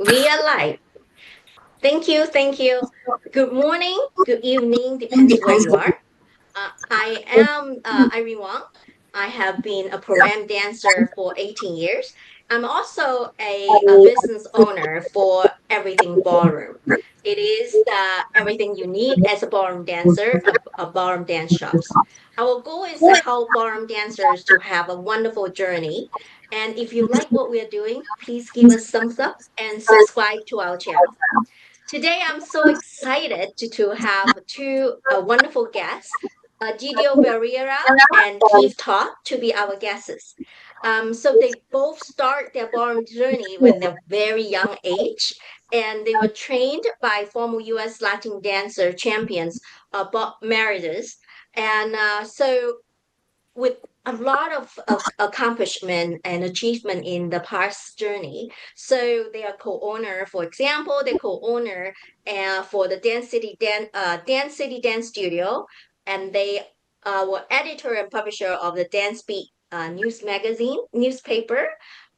We are live. Thank you. Thank you. Good morning, good evening, depends where you are. I am Irene Wang. I have been a program dancer for 18 years. I'm also a business owner for Everything Ballroom. It is everything you need as a ballroom dancer, a ballroom dance shops. Our goal is to help ballroom dancers to have a wonderful journey. And if you like what we are doing, please give us thumbs up and subscribe to our channel. Today, I'm so excited to have two wonderful guests, Didio Barrera and Keith Todd, to be our guests. So they both start their ballroom journey when they're very young age, and they were trained by former U.S. Latin dancer champions Bob Meredith. And so with a lot of accomplishment and achievement in the past journey. So they are co-owner, for example, they co-owner for the Dance City Dance Studio, and they were editor and publisher of the Dance Beat newspaper,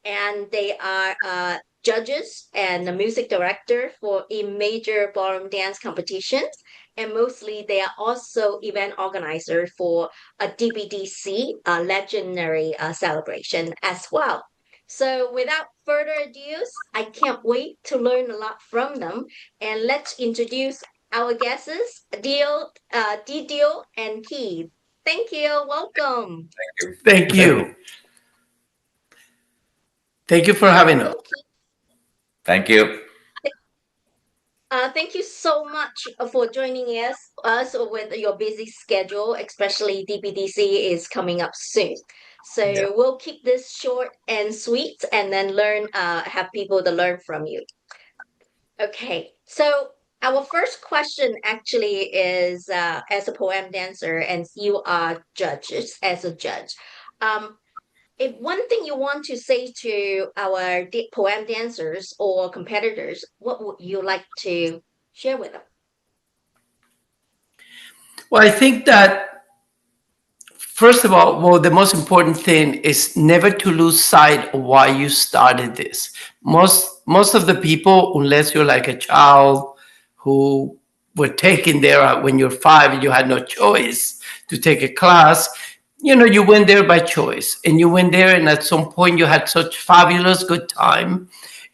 and they are judges and a music director for a major ballroom dance competitions, and mostly they are also event organizer for a DBDC, a legendary celebration as well. So without further ado, I can't wait to learn a lot from them. And let's introduce our guests, Didio and Keith. Thank you. Welcome. Thank you. Thank you for having us. Hello, Keith. Thank you. Thank you so much for joining us with your busy schedule, especially DBDC is coming up soon. Yeah. So we'll keep this short and sweet and then have people to learn from you. Okay, so our first question actually is as a poem dancer, and you are judges as a judge. Um, if one thing you want to say to our poem dancers or competitors, what would you like to share with them? Well, I think that first of all, the most important thing is never to lose sight of why you started this. Most of the people, unless you're like a child who were taken there when you're 5 and you had no choice to take a class, you went there by choice, and you went there, and at some point you had such fabulous good time,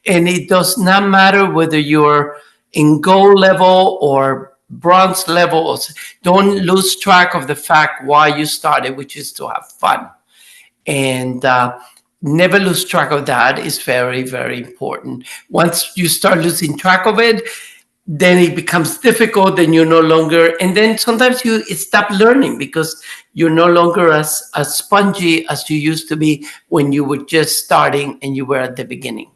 and it does not matter whether you're in gold level or bronze levels. Don't lose track of the fact why you started, which is to have fun. And never lose track of that is very, very important. Once you start losing track of it, then it becomes difficult. Then you're no longer, and then sometimes you stop learning because you're no longer as spongy as you used to be when you were just starting and you were at the beginning.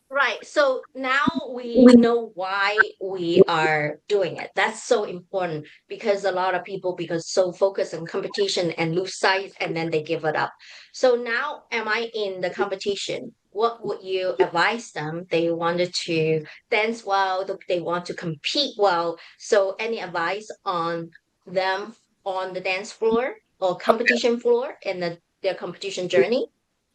Right. So now we know why we are doing it. That's so important because a lot of people because so focused on competition and lose sight and then they give it up. So now am I in the competition? What would you advise them? They wanted to dance well, they want to compete well. So any advice on them on the dance floor or competition floor in their competition journey?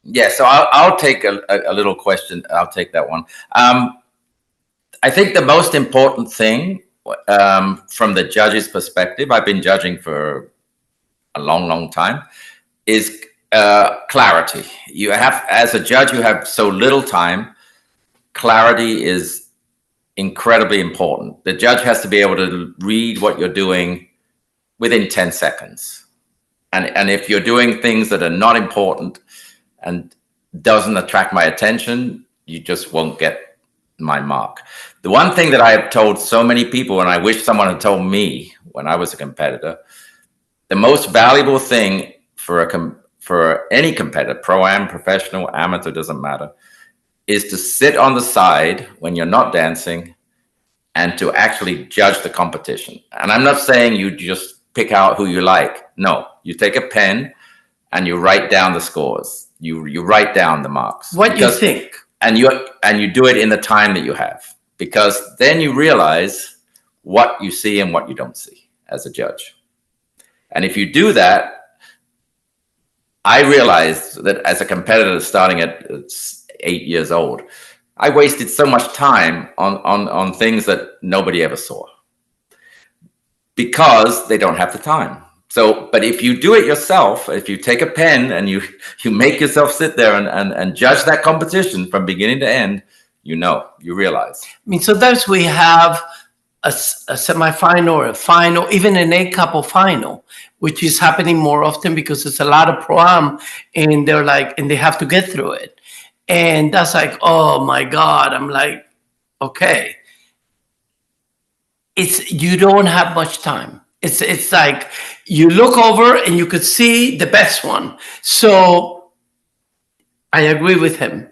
Yeah, so I'll take a little question. I'll take that one. I think the most important thing from the judge's perspective, I've been judging for a long, long time, is clarity. You have, as a judge, you have so little time. Clarity is incredibly important. The judge has to be able to read what you're doing within 10 seconds. And if you're doing things that are not important and doesn't attract my attention, you just won't get my mark. The one thing that I have told so many people, and I wish someone had told me when I was a competitor, the most valuable thing for any competitor, pro-am, professional, amateur, doesn't matter, is to sit on the side when you're not dancing and to actually judge the competition. And I'm not saying you just pick out who you like. No, you take a pen and you write down the scores. You write down the marks. What do you think? And you do it in the time that you have, because then you realize what you see and what you don't see as a judge. And if you do that, I realized that as a competitor starting at 8 years old. I wasted so much time on things that nobody ever saw because they don't have the time. So, but if you do it yourself, if you take a pen and you make yourself sit there and judge that competition from beginning to end, you realize. I mean, sometimes we have a semifinal or a final, even an A-couple final, which is happening more often because it's a lot of pro-am, and they're like, and they have to get through it. And that's like, oh my God. I'm like, okay. You don't have much time. It's like you look over and you could see the best one. So I agree with him.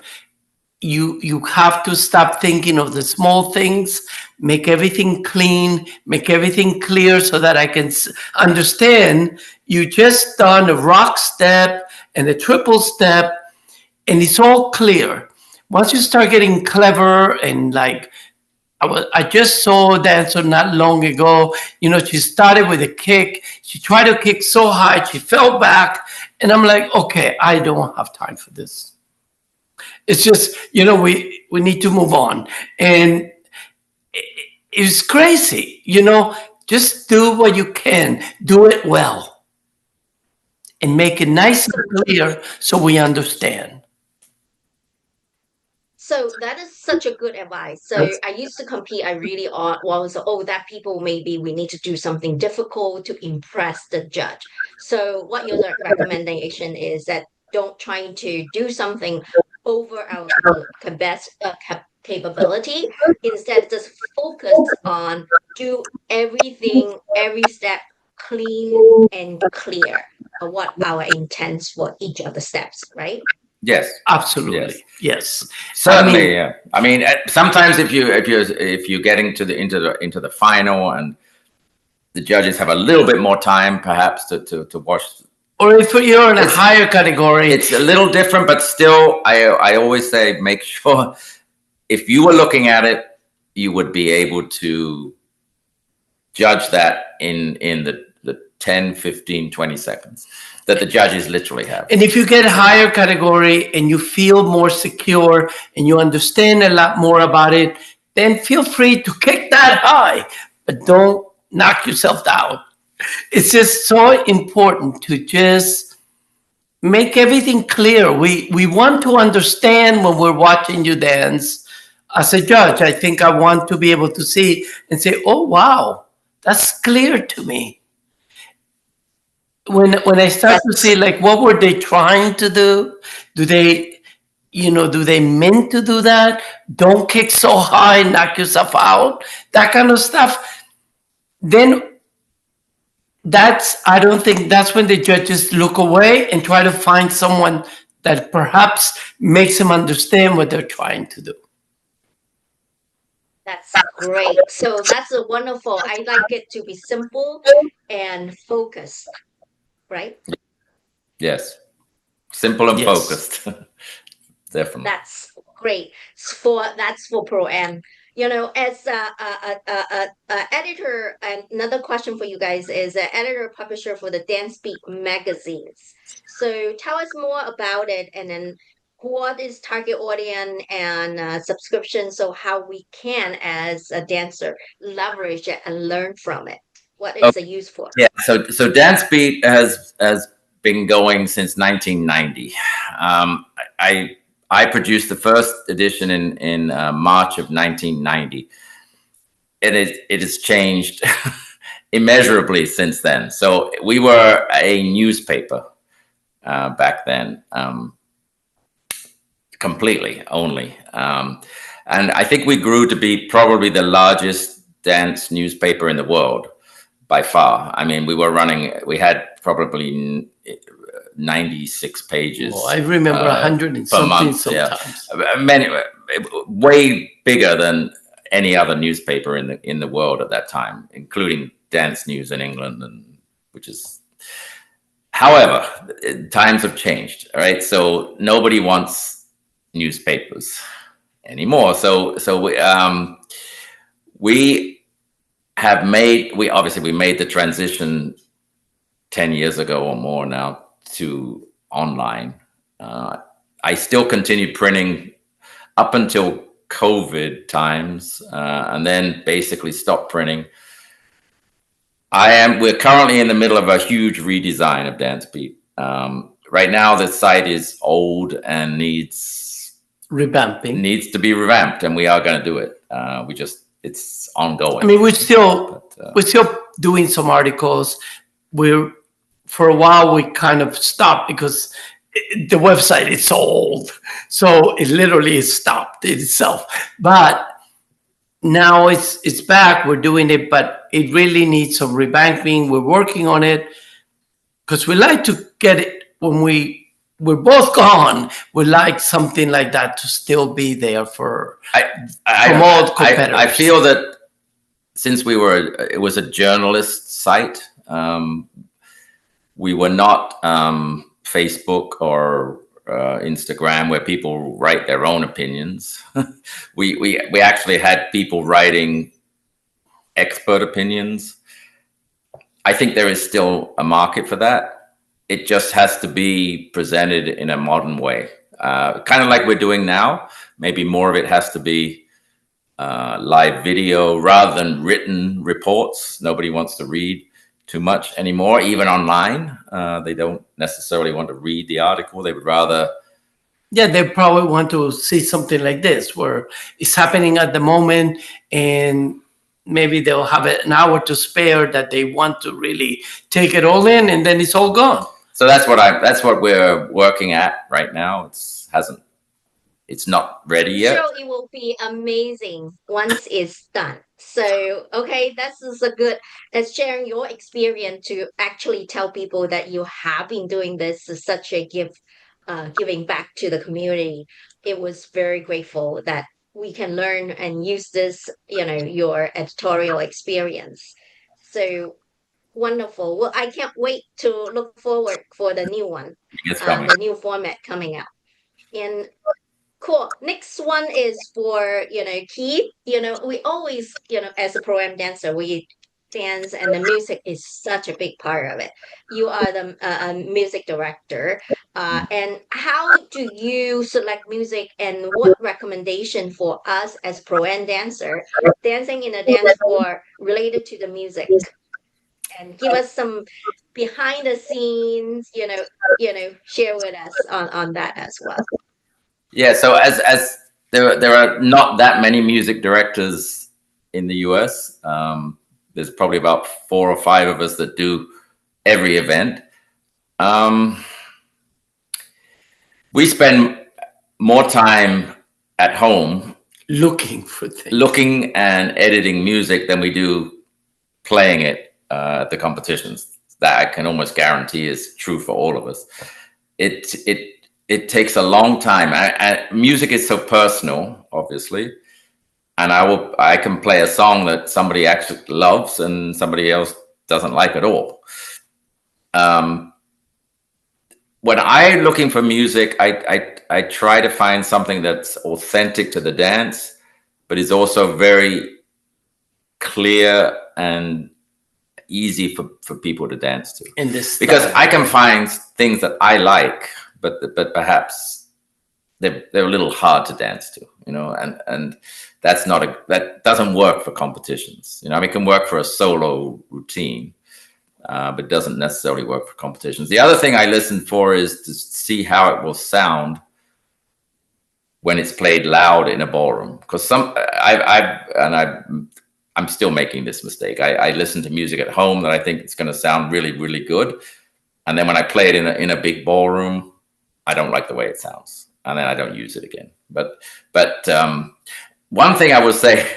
You have to stop thinking of the small things, make everything clean, make everything clear so that I can understand you just done a rock step and a triple step, and it's all clear. Once you start getting clever and like, I just saw a dancer not long ago. She started with a kick. She tried to kick so high, she fell back. And I'm like, okay, I don't have time for this. It's just, we need to move on. And it's crazy, just do what you can, do it well, and make it nice and clear so we understand. So that is such a good advice. So I used to compete. I really was, that people, maybe we need to do something difficult to impress the judge. So what your recommendation is that don't trying to do something over our best capability. Instead, just focus on do everything, every step clean and clear of what our intents for each of the steps, right? Yes, Absolutely. Yes. Certainly. Yeah. I mean, sometimes if you're getting into the final and the judges have a little bit more time, perhaps to watch. Or if you're in a higher category, it's a little different, but still, I always say make sure if you were looking at it, you would be able to judge that in the 10, 15, 20 seconds that the judges literally have. And if you get a higher category and you feel more secure and you understand a lot more about it, then feel free to kick that high, but don't knock yourself down. It's just so important to just make everything clear. We want to understand when we're watching you dance. As a judge, I think I want to be able to see and say, oh, wow, that's clear to me. When I start to see, like, what were they trying to do? Do they meant to do that? Don't kick so high, knock yourself out, that kind of stuff. Then I don't think that's when the judges look away and try to find someone that perhaps makes them understand what they're trying to do. That's great. So that's a wonderful. I like it to be simple and focused, right? Yes. Simple and focused. Definitely. That's great. That's for Pro-Am. As a editor, and another question for you guys is an editor publisher for the Dance Beat magazines. So tell us more about it, and then what is target audience and subscription, so how we can, as a dancer, leverage it and learn from it. What is it used for? Yeah, so Dance Beat has been going since 1990. I produced the first edition in March of 1990. It has changed immeasurably since then. So we were a newspaper back then. Completely only. And I think we grew to be probably the largest dance newspaper in the world by far. I mean, we had probably 96 pages. Well, I remember 100 and something month, sometimes. Yeah. Way bigger than any other newspaper in the world at that time, including Dance News in England, however, times have changed. All right. So nobody wants newspapers anymore. So we made the transition 10 years ago or more now to online. I still continue printing up until COVID times, and then basically stopped printing. We're currently in the middle of a huge redesign of Dance Beat. Right now, the site is old and needs to be revamped, and we are going to do it. It's ongoing. I mean, we're still doing some articles. For a while we kind of stopped because the website is so old, so it literally stopped itself. But now it's back. We're doing it, but it really needs some revamping. We're working on it because we like to get it when we're both gone. We like something like that to still be there for all competitors. I feel that since it was a journalist site, we were not Facebook or Instagram where people write their own opinions. we actually had people writing expert opinions. I think there is still a market for that. It just has to be presented in a modern way, kind of like we're doing now. Maybe more of it has to be live video rather than written reports. Nobody wants to read too much anymore, even online. They don't necessarily want to read the article. They would rather... Yeah, they probably want to see something like this, where it's happening at the moment, and maybe they'll have an hour to spare that they want to really take it all in, and then it's all gone. So that's what we're working at right now. It's not ready yet. Sure, it will be amazing once it's done. So, okay, that's sharing your experience to actually tell people that you have been doing this is such a giving back to the community. It was very grateful that we can learn and use this, your editorial experience. So wonderful. Well, I can't wait to look forward for the new one, the new format coming out. And cool. Next one is for, Keith. We always, as a program dancer, we dance and the music is such a big part of it. You are the music director. And how do you select music and what recommendation for us as pro-am dancer dancing in a dance floor related to the music? And give us some behind the scenes, share with us on that as well. Yeah, so as there are not that many music directors in the US. There's probably about 4 or 5 of us that do every event. We spend more time at home looking and editing music than we do playing it at the competitions. That I can almost guarantee is true for all of us. It takes a long time. Music is so personal, obviously, and I can play a song that somebody actually loves and somebody else doesn't like at all. When I'm looking for music, I try to find something that's authentic to the dance, but is also very clear and easy for people to dance to. Because I can find things that I like, but perhaps they're a little hard to dance to, and that doesn't work for competitions. It can work for a solo routine, but doesn't necessarily work for competitions. The other thing I listen for is to see how it will sound when it's played loud in a ballroom. Because I'm still making this mistake. I listen to music at home that I think it's going to sound really, really good, and then when I play it in a big ballroom, I don't like the way it sounds, and then I don't use it again. But one thing I will say,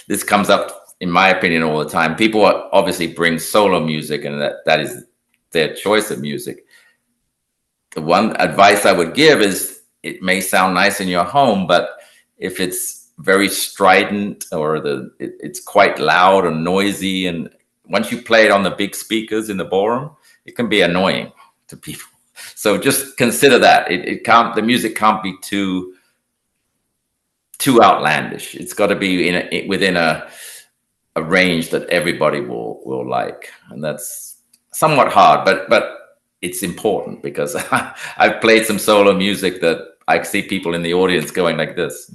this comes up in my opinion all the time. People obviously bring solo music, and that is their choice of music. The one advice I would give is it may sound nice in your home, but if it's very strident or it's quite loud or noisy, and once you play it on the big speakers in the ballroom, it can be annoying to people. So just consider that the music can't be too outlandish. It's got to be within a range that everybody will like, and that's somewhat hard, but it's important because I've played some solo music that I see people in the audience going like this,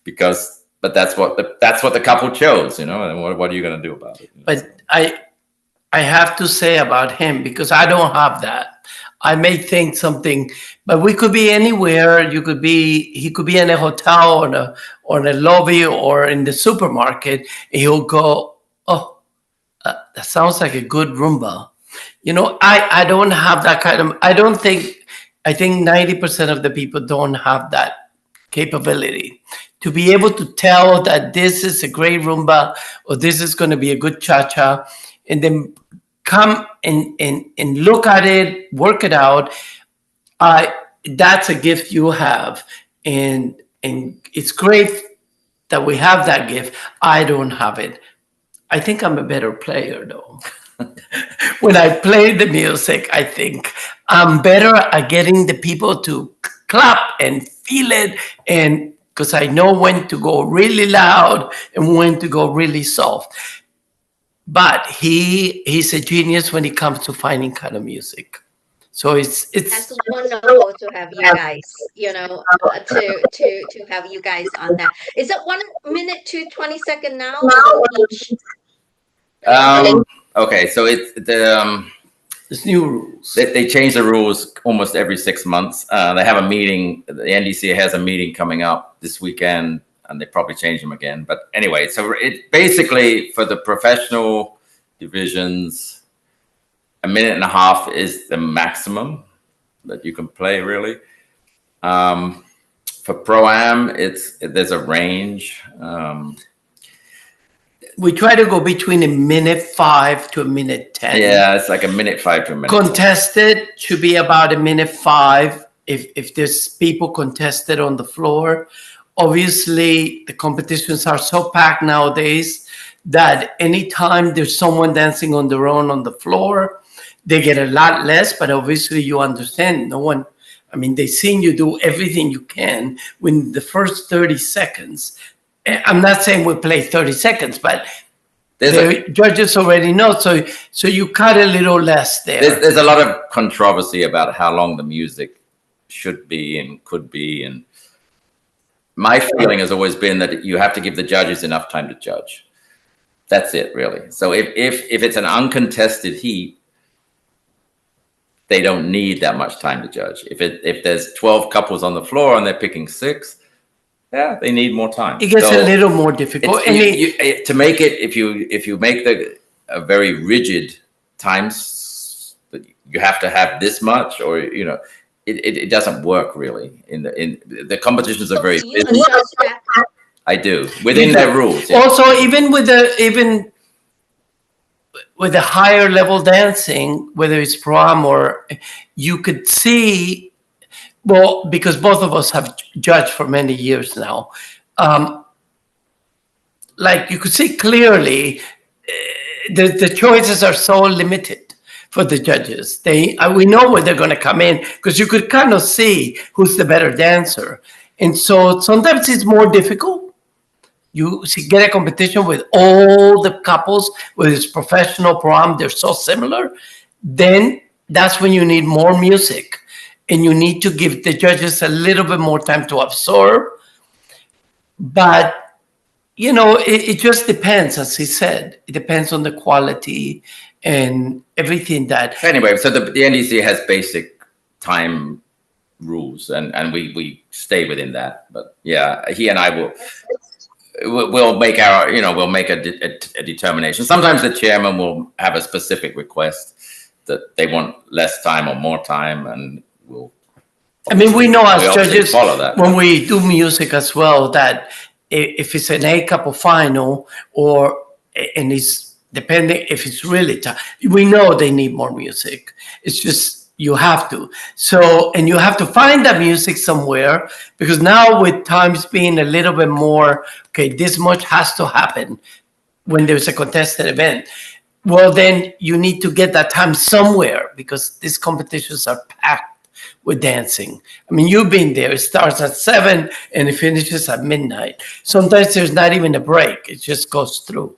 because but that's what the couple chose, and what are you going to do about it? But I have to say about him, because I don't have that. I may think something, but we could be anywhere. He could be in a hotel or in a lobby or in the supermarket, and he'll go, "Oh, that sounds like a good rumba." I don't have that kind of. I think 90% of the people don't have that capability to be able to tell that this is a great rumba or this is going to be a good cha-cha, and then come and look at it, work it out. That's a gift you have, and it's great that we have that gift. I don't have it. I think I'm a better player though. When I play the music, I think I'm better at getting the people to clap and feel it, and because I know when to go really loud and when to go really soft. But he's a genius when it comes to finding kind of music. So That's it's wonderful to have you guys, to have you guys on that. Is it 1 minute to 20 second now each? Okay, so it's new rules. they change the rules almost every 6 months. They have a meeting. The NDC has a meeting coming up this weekend, and they probably change them again. But anyway, so it basically, for the professional divisions, 1.5 minutes is the maximum that you can play, really. For Pro-Am, there's a range. We try to go between 1:05 to 1:10. Yeah, it's like 1:05 to 1 minute. Contested should be about 1:05 if there's people contested on the floor. Obviously, the competitions are so packed nowadays that anytime there's someone dancing on their own on the floor, they get a lot less. But obviously, you understand, they've seen you do everything you can within the first 30 seconds. I'm not saying we play 30 seconds, but the judges already know. So you cut a little less there. There's a lot of controversy about how long the music should be and could be. And my feeling has always been that you have to give the judges enough time to judge. That's it, really. So if it's an uncontested heat, they don't need that much time to judge. If there's 12 couples on the floor and they're picking 6, yeah, they need more time. It gets a little more difficult. To make it, if you make a very rigid times, you have to have this much, or it doesn't work really. In the competitions are very busy. I do within their rules. Yeah. Also, even with the higher level dancing, whether it's prom or, you could see. Well, because both of us have judged for many years now, like you could see clearly, the choices are so limited for the judges. We know where they're going to come in because you could kind of see who's the better dancer, and so sometimes it's more difficult. You get a competition with all the couples, whether it's professional, prom, they're so similar. Then that's when you need more music. And you need to give the judges a little bit more time to absorb. But, it just depends, as he said. It depends on the quality and everything that... Anyway, so the NDC has basic time rules, and we stay within that. But, yeah, he and I we'll make we'll make a determination. Sometimes the chairman will have a specific request that they want less time or more time, and we know as judges when we do music as well that if it's an A couple final and it's depending if it's really tough, we know they need more music. It's just you have to. So, and you have to find that music somewhere, because now with times being a little bit more, okay, this much has to happen when there's a contested event. Well, then you need to get that time somewhere, because these competitions are packed with dancing. You've been there. It starts at 7 and it finishes at midnight. Sometimes there's not even a break. It just goes through.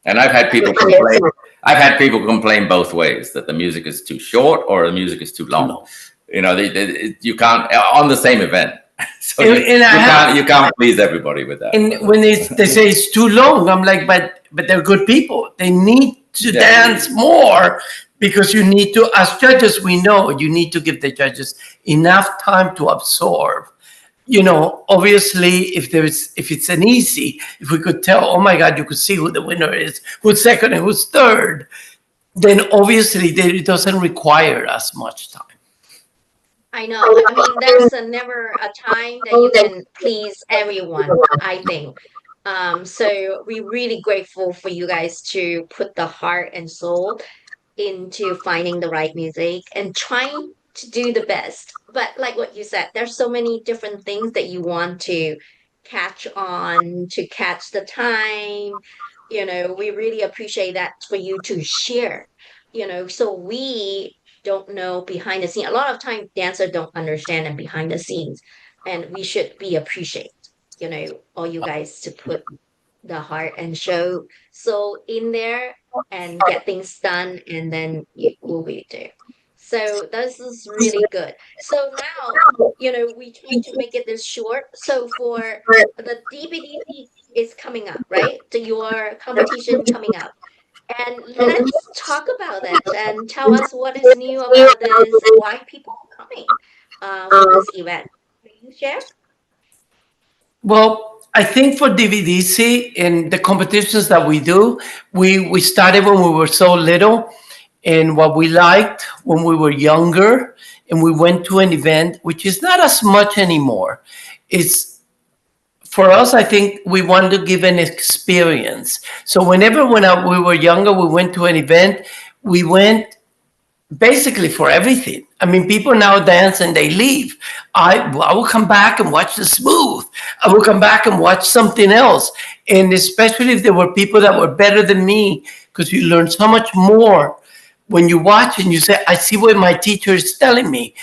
And I've had people complain. Both ways, that the music is too short or the music is too long. You can't on the same event. So you can't please everybody with that. And when they say it's too long, I'm like, but they're good people. They need to dance more, because you need to, as judges, we know you need to give the judges enough time to absorb. Obviously, if it's an easy, if we could tell, oh my God, you could see who the winner is, who's second and who's third, then obviously it doesn't require as much time. I know. I mean, there's never a time that you can please everyone, I think. So we're really grateful for you guys to put the heart and soul into finding the right music and trying to do the best. But like what you said, there's so many different things that you want to catch on, to catch the time. We really appreciate that for you to share. So we don't know behind the scene. A lot of time dancers don't understand and behind the scenes. And we should be appreciate, all you guys to put the heart and show soul in there and get things done, and then you will be there. So this is really good. So now, we try to make it this short. So for the DBDC is coming up, right? So your competition coming up. And let's talk about that and tell us what is new about this and why people are coming for this event. Can you share? Well, I think for DVDC and the competitions that we do, we started when we were so little, and what we liked when we were younger, and we went to an event, which is not as much anymore. It's For us, I think we want to give an experience. So whenever we were younger, we went to an event, we went basically for everything. I mean, people now dance and they leave. I will come back and watch the smooth. I will come back and watch something else. And especially if there were people that were better than me, because you learn so much more when you watch and you say, I see what my teacher is telling me.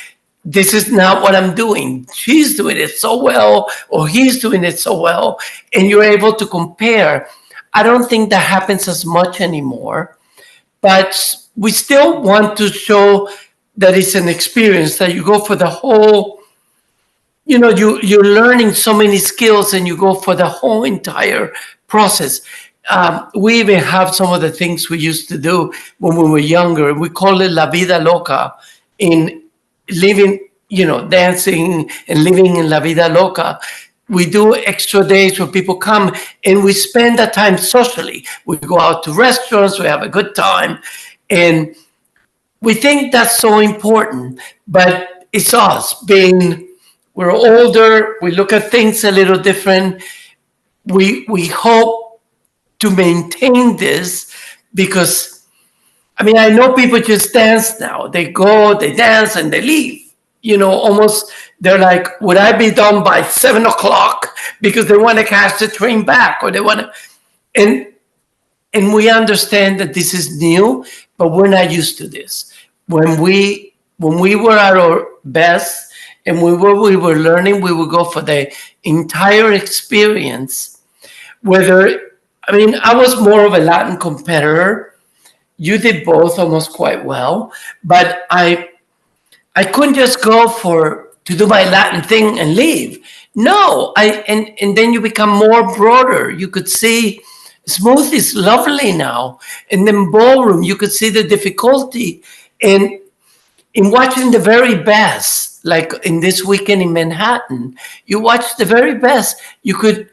This is not what I'm doing. She's doing it so well, or he's doing it so well. And you're able to compare. I don't think that happens as much anymore. But we still want to show that it's an experience, that you go for the whole, you're learning so many skills and you go for the whole entire process. We even have some of the things we used to do when we were younger. We call it La Vida Loca, in living, dancing and living in La Vida Loca. We do extra days where people come and we spend that time socially. We go out to restaurants, we have a good time. And we think that's so important, but it's us we're older, we look at things a little different. We hope to maintain this, because, I know people just dance now. They go, they dance, and they leave. Almost, they're like, would I be done by 7:00? Because they want to catch the train back, or they want to, and we understand that this is new, but we're not used to this. When we were at our best and we were learning, we would go for the entire experience. I was more of a Latin competitor. You did both almost quite well, but I couldn't just go to do my Latin thing and leave. No, and then you become more broader. You could see smooth is lovely now. And then ballroom, you could see the difficulty. And in watching the very best, like in this weekend in Manhattan, you watch the very best. You could,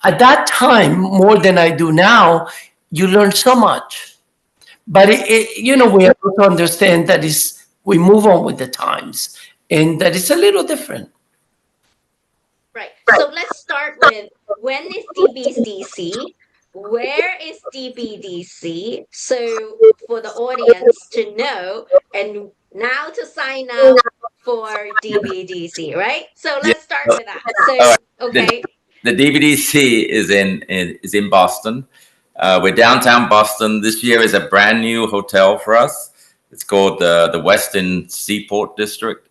at that time, more than I do now, you learn so much. But we have to understand that we move on with the times, and that it's a little different. Right. So let's start with, when is DBDC? Where is DBDC? So for the audience to know, and now to sign up for DBDC, right? So Yeah. let's start with that. So, okay. The DVDC is in Boston. We're downtown Boston. This year is a brand new hotel for us. It's called the Westin Seaport District.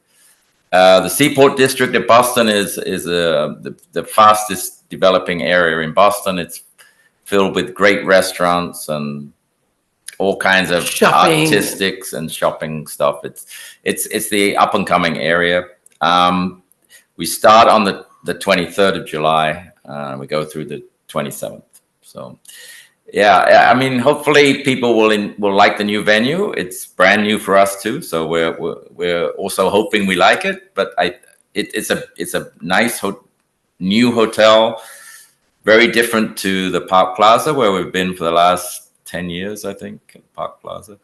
The Seaport District of Boston is the fastest developing area in Boston. It's filled with great restaurants and all kinds of Shopping. artistics and shopping stuff. It's the up and coming area. Um, we start on the 23rd of July. We go through the 27th. So yeah, I mean, hopefully people will like the new venue. It's brand new for us too, so we're also hoping we like it. But it's a nice new hotel, very different to the Park Plaza where we've been for the last 10 years, I think. Park Plaza,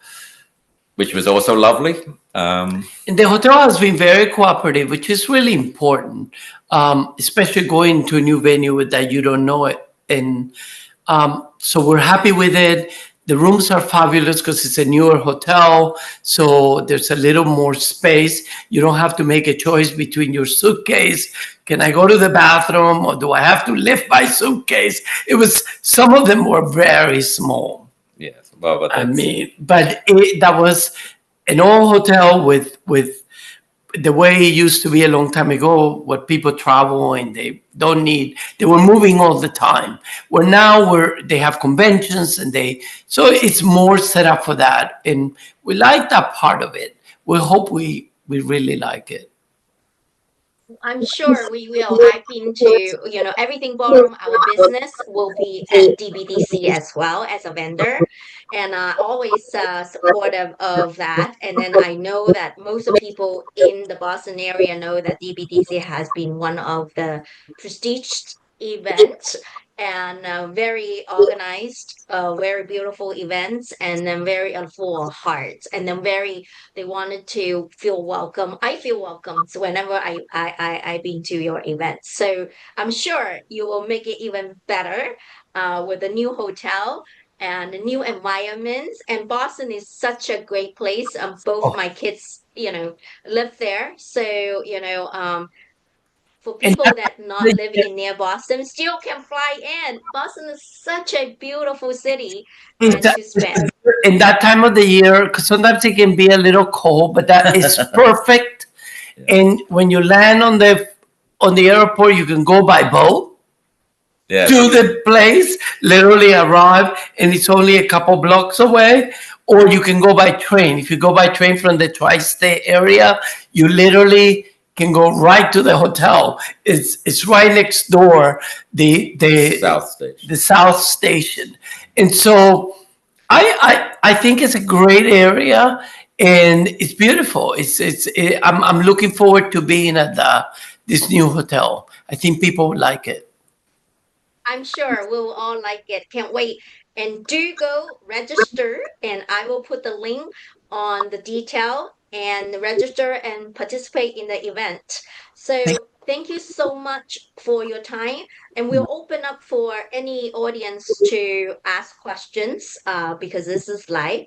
which was also lovely. And the hotel has been very cooperative, which is really important, especially going to a new venue that you don't know it. And so we're happy with it. The rooms are fabulous because it's a newer hotel. So there's a little more space. You don't have to make a choice between your suitcase. Can I go to the bathroom or do I have to lift my suitcase? Some of them were very small. Yes, well, but That was an old hotel with the way it used to be a long time ago, where people travel and they were moving all the time. Where now they have conventions so it's more set up for that. And we like that part of it. We hope we really like it. I'm sure we will. I've been to, everything ballroom. Our business will be at DBDC as well as a vendor, and always supportive of that. And then I know that most of people in the Boston area know that DBDC has been one of the prestige events and very organized, very beautiful events, and then very full of heart, and then very they wanted to feel welcome. I feel welcome so whenever I've been to your events. So I'm sure you will make it even better with the new hotel and the new environments. And Boston is such a great place. Both Oh, my kids, live there. So, for and people that not living in near Boston still can fly in. Boston is such a beautiful city and to spend. in that time of the year, because sometimes it can be a little cold, but that is perfect. yeah, And when you land on the airport, you can go by boat to yes, the place, literally arrive, and it's only a couple blocks away. Or you can go by train. If you go by train from the tri-state area, you literally can go right to the hotel. It's right next door, South Station. the South Station. And so I think it's a great area and it's beautiful. I'm looking forward to being at this new hotel. I think people would like it. I'm sure we'll all like it. Can't wait. And do go register, and I will put the link on the detail and register and participate in the event. So thank you so much for your time. And we'll open up for any audience to ask questions because this is live.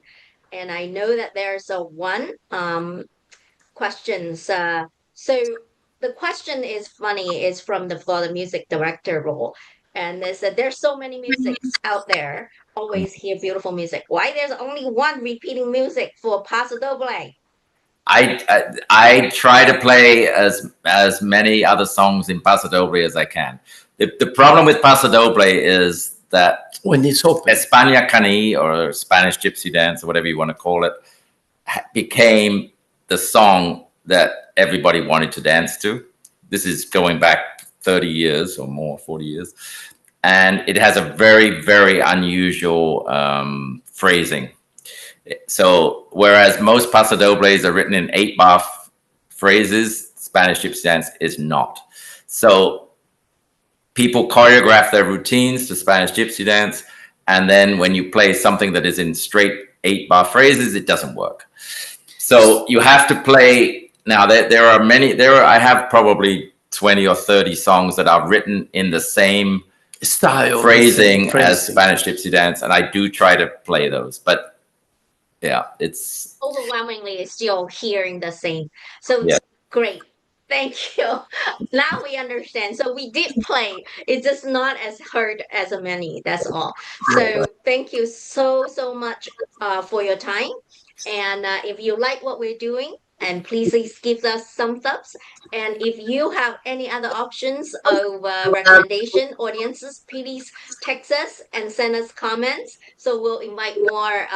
And I know that there's a one questions. So the question is funny, is from the for the music director role. And they said there's so many musics out there, always hear beautiful music. Why there's only one repeating music for Paso Doble? I try to play as many other songs in Paso Doble as I can. The problem with Paso Doble is that When it's open. España Cani, or Spanish Gypsy Dance, or whatever you want to call it, became the song that everybody wanted to dance to. This is going back 30 years or more, 40 years. And it has a very, very unusual phrasing. So whereas most Paso Dobles are written in 8-bar phrases, Spanish Gypsy Dance is not. So people choreograph their routines to Spanish Gypsy Dance, and then when you play something that is in straight 8-bar phrases, it doesn't work. So you have to play. Now there are many. I have probably 20 or 30 songs that are written in the same Style. phrasing as Spanish Gypsy Dance, and I do try to play those. But yeah, it's Overwhelmingly still hearing the same. So yeah. great. Thank you. Now we understand. So we did play. It's just not as heard as a many. That's all. So thank you so much for your time. And if you like what we're doing, And please give us some thumbs. And if you have any other options of recommendation, audiences, please text us and send us comments. So we'll invite more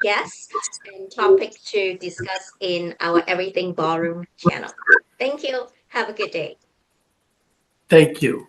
guests and topic to discuss in our Everything Ballroom channel. Thank you. Have a good day. Thank you.